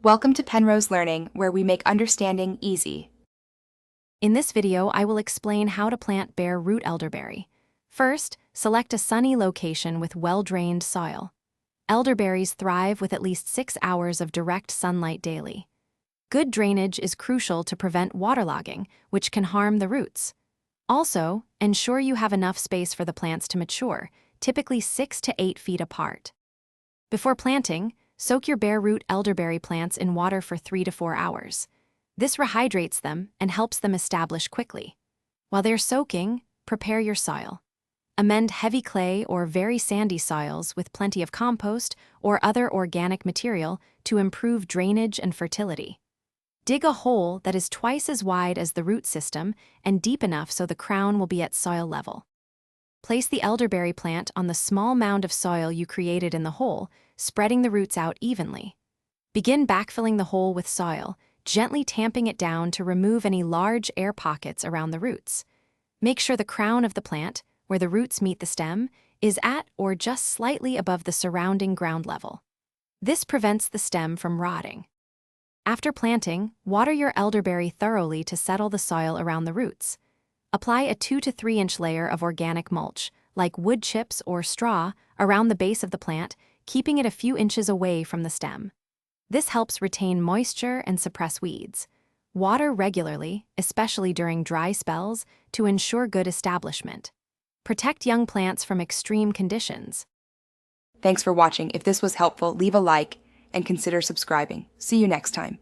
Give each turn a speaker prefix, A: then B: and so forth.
A: Welcome to Penrose Learning, where we make understanding easy.
B: In this video, I will explain how to plant bare root elderberry. First, select a sunny location with well-drained soil. Elderberries thrive with at least 6 hours of direct sunlight daily. Good drainage is crucial to prevent waterlogging, which can harm the roots. Also, ensure you have enough space for the plants to mature, typically 6 to 8 feet apart. Before planting, soak your bare root elderberry plants in water for 3 to 4 hours. This rehydrates them and helps them establish quickly. While they're soaking, prepare your soil. Amend heavy clay or very sandy soils with plenty of compost or other organic material to improve drainage and fertility. Dig a hole that is twice as wide as the root system and deep enough so the crown will be at soil level. Place the elderberry plant on the small mound of soil you created in the hole, spreading the roots out evenly. Begin backfilling the hole with soil, gently tamping it down to remove any large air pockets around the roots. Make sure the crown of the plant, where the roots meet the stem, is at or just slightly above the surrounding ground level. This prevents the stem from rotting. After planting, water your elderberry thoroughly to settle the soil around the roots. Apply a 2 to 3 inch layer of organic mulch, like wood chips or straw, around the base of the plant, keeping it a few inches away from the stem. This helps retain moisture and suppress weeds. Water regularly, especially during dry spells, to ensure good establishment. Protect young plants from extreme conditions.
A: Thanks for watching. If this was helpful, leave a like and consider subscribing. See you next time.